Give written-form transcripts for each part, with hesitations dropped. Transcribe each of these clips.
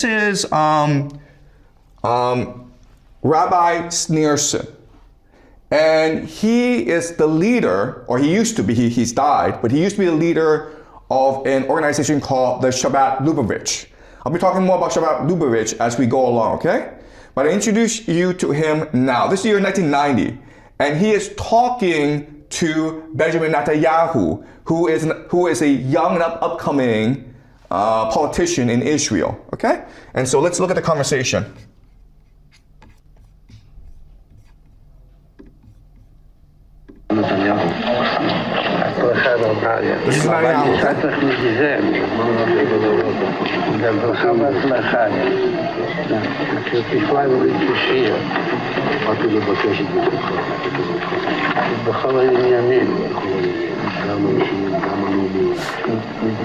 This is Rabbi Sneerson, and he is the leader, or he used to be, he's died, but he used to be the leader of an organization called the Shabbat Lubavitch. I'll be talking more about Shabbat Lubavitch as we go along, okay? But I introduce you to him now. This is the year 1990, and he is talking to Benjamin Netanyahu, who is a young and upcoming politician in Israel, okay? And so let's look at the conversation. This is Netanyahu,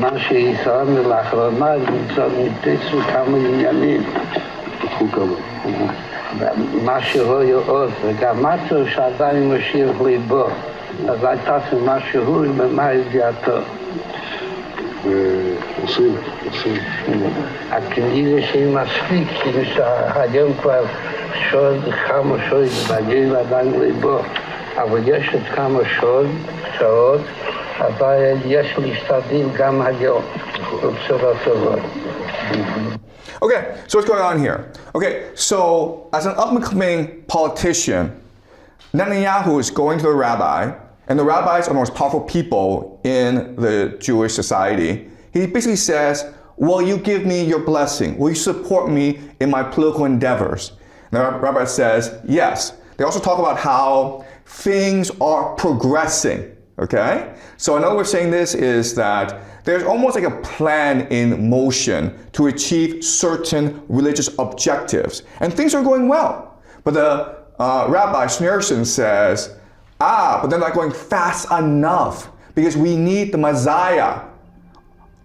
מה שישראל לאחרונה נתפסו כמה עניינים. מה שהוא עוד, וגם משהו שעדיין משאיר ליבו. אז הייתה משהו במה ידיעתו. עושים. הכנראה שהיא מספיק, שהיום כבר כמה שעות מגיעים עדיין ליבו. אבל יש עוד כמה שעות, אבל יש להשתדל גם היום. בבשורות טובות. Okay, so what's going on here? Okay, so as an up-and-coming politician, Netanyahu is going to the rabbi, and the rabbis are the most powerful people in the Jewish society. He basically says, will you give me your blessing? Will you support me in my political endeavors? And the rabbi says, yes. They also talk about how things are progressing, okay? So another way of saying this is that there's almost like a plan in motion to achieve certain religious objectives, and things are going well. But the Rabbi Sneerson says, but they're not going fast enough because we need the Messiah,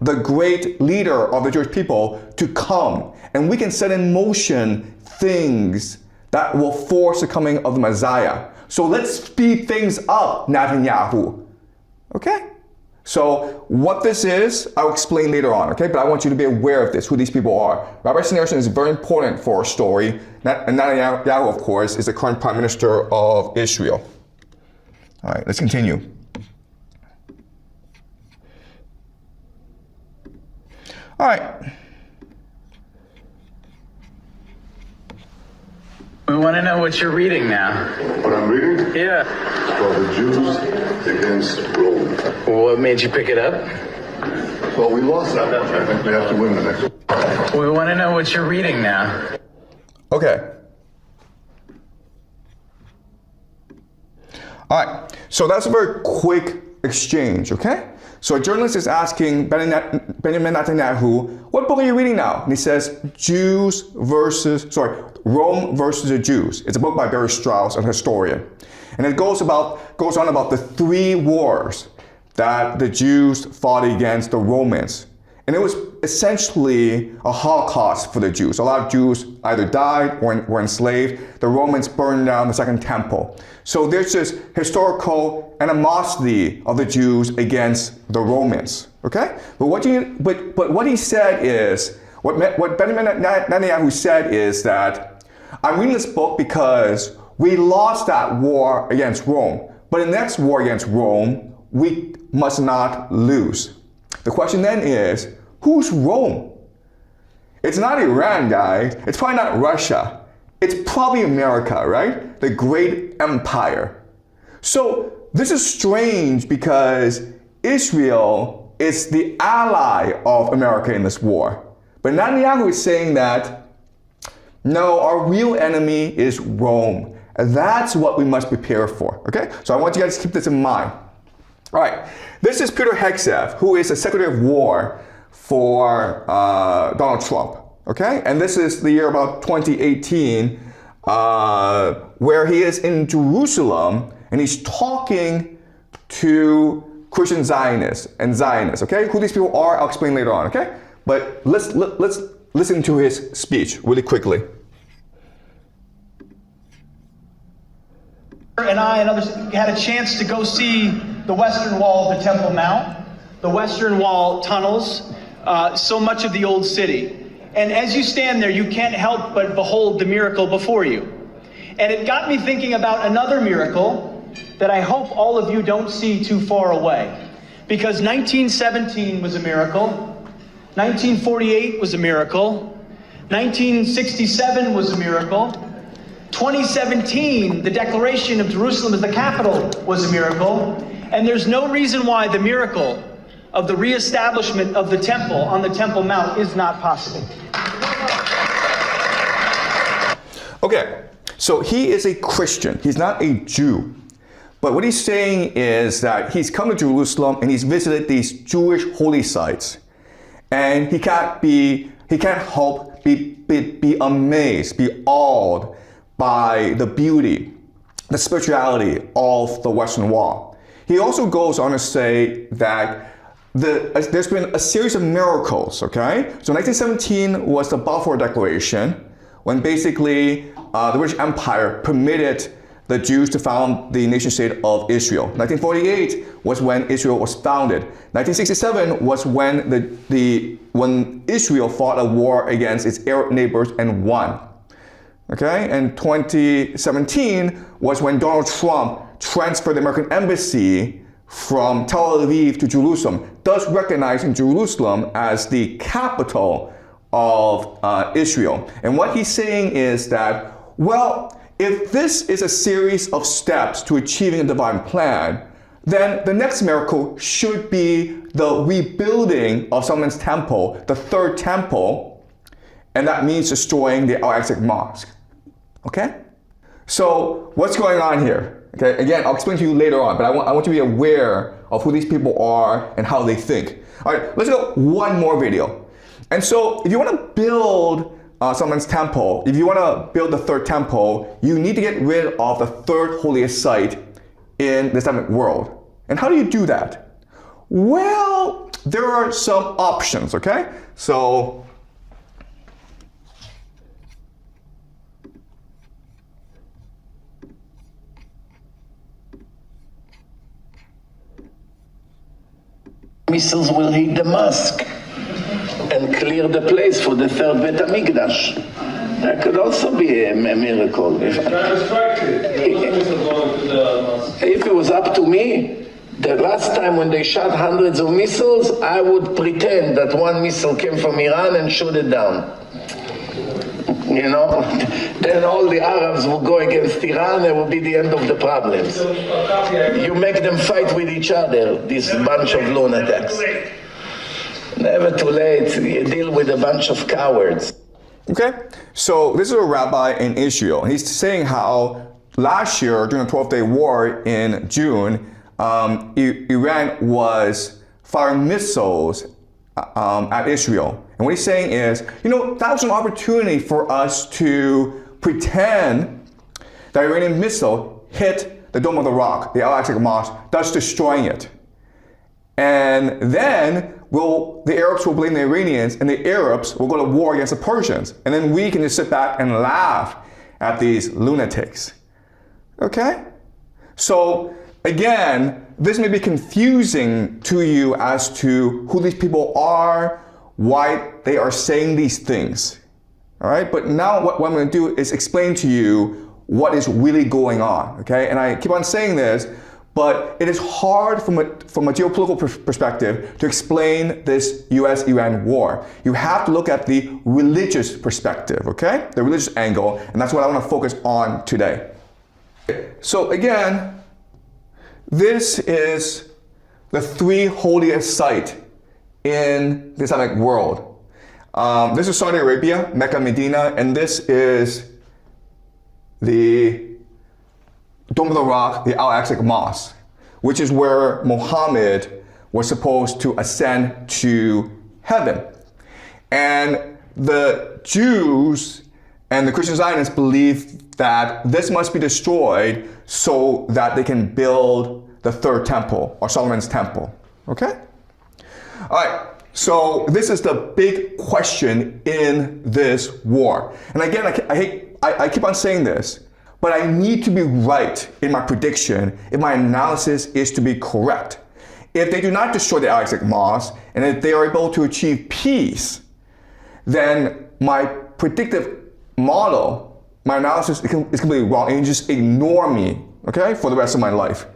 the great leader of the Jewish people, to come, and we can set in motion things that will force the coming of the Messiah. So let's speed things up, Netanyahu. Okay? So what this is, I'll explain later on, okay? But I want you to be aware of this, who these people are. Rabbi Sneerson is very important for our story. And Netanyahu, of course, is the current Prime Minister of Israel. All right, let's continue. All right. We want to know what you're reading now. What I'm reading? Yeah. It's called The Jews Against Rome. What made you pick it up? Well, we lost that one. I think we have to win the next one. We want to know what you're reading now. Okay. All right, so that's a very quick exchange, okay? So a journalist is asking Benjamin Netanyahu, what book are you reading now? And he says, Rome versus the Jews. It's a book by Barry Strauss, an historian. And it goes on about the three wars that the Jews fought against the Romans. And it was essentially a Holocaust for the Jews. A lot of Jews either died or were enslaved. The Romans burned down the Second Temple. So there's this historical animosity of the Jews against the Romans. Okay? But what he said is, what Benjamin Netanyahu said is that I'm reading this book because we lost that war against Rome. But in the next war against Rome, we must not lose. The question then is, who's Rome? It's not Iran, guys. It's probably not Russia. It's probably America, right? The great empire. So this is strange because Israel is the ally of America in this war. But Netanyahu is saying that, no, our real enemy is Rome. And that's what we must prepare for, okay? So I want you guys to keep this in mind. All right, this is Peter Hegseth, who is the Secretary of War for Donald Trump, okay? And this is the year about 2018, where he is in Jerusalem, and he's talking to Christian Zionists, okay? Who these people are, I'll explain later on, okay? But let's listen to his speech really quickly. And I and others had a chance to go see the western wall of the Temple Mount, the western wall tunnels, so much of the old city. And as you stand there, you can't help but behold the miracle before you. And it got me thinking about another miracle that I hope all of you don't see too far away. Because 1917 was a miracle, 1948 was a miracle, 1967 was a miracle, 2017, the declaration of Jerusalem as the capital was a miracle, and there's no reason why the miracle of the reestablishment of the temple on the Temple Mount is not possible. Okay, so he is a Christian. He's not a Jew. But what he's saying is that he's come to Jerusalem and he's visited these Jewish holy sites. And he can't help be amazed, be awed by the beauty, the spirituality of the Western Wall. He also goes on to say that there's been a series of miracles, okay? So 1917 was the Balfour Declaration, when basically the British Empire permitted the Jews to found the nation-state of Israel. 1948 was when Israel was founded. 1967 was when Israel fought a war against its Arab neighbors and won. Okay, and 2017 was when Donald Trump transferred the American embassy from Tel Aviv to Jerusalem, thus recognizing Jerusalem as the capital of Israel. And what he's saying is that, well, if this is a series of steps to achieving a divine plan, then the next miracle should be the rebuilding of Solomon's temple, the third temple, and that means destroying the Al-Aqsa Mosque. Okay? So what's going on here? Okay, again, I'll explain to you later on, but I want you to be aware of who these people are and how they think. All right, let's go one more video. And so if you want to build Solomon's temple, if you want to build the third temple, you need to get rid of the third holiest site in the Islamic world. And how do you do that? Well, there are some options, okay? So missiles will hit the mosque and clear the place for the third Bet HaMikdash. That could also be a miracle. If it was up to me, the last time when they shot hundreds of missiles, I would pretend that one missile came from Iran and shoot it down. You know, then all the Arabs will go against Iran, it will be the end of the problems. You make them fight with each other, this bunch of lunatics. Never too late, you deal with a bunch of cowards. Okay, so this is a rabbi in Israel. He's saying how last year, during the 12-day war in June, Iran was firing missiles at Israel. And what he's saying is, you know, that was an opportunity for us to pretend that Iranian missile hit the Dome of the Rock, the Al-Aqsa Mosque, thus destroying it. And then the Arabs will blame the Iranians, and the Arabs will go to war against the Persians. And then we can just sit back and laugh at these lunatics. Okay? So, again, this may be confusing to you as to who these people are, why they are saying these things. All right? But now what I'm going to do is explain to you what is really going on. Okay? And I keep on saying this, but it is hard from a geopolitical perspective to explain this US-Iran war. You have to look at the religious perspective, okay? The religious angle, and that's what I want to focus on today. So again, this is the three holiest site in the Islamic world. This is Saudi Arabia, Mecca, Medina, and this is the Dome of the Rock, the Al-Aqsa Mosque, which is where Muhammad was supposed to ascend to heaven. And the Jews and the Christian Zionists believe that this must be destroyed so that they can build the third temple, or Solomon's temple. Okay? All right. So this is the big question in this war. And again, I keep on saying this, but I need to be right in my prediction if my analysis is to be correct. If they do not destroy the Al-Aqsa Mosque, and if they are able to achieve peace, then my predictive model, my analysis is completely wrong, and you just ignore me, okay, for the rest of my life.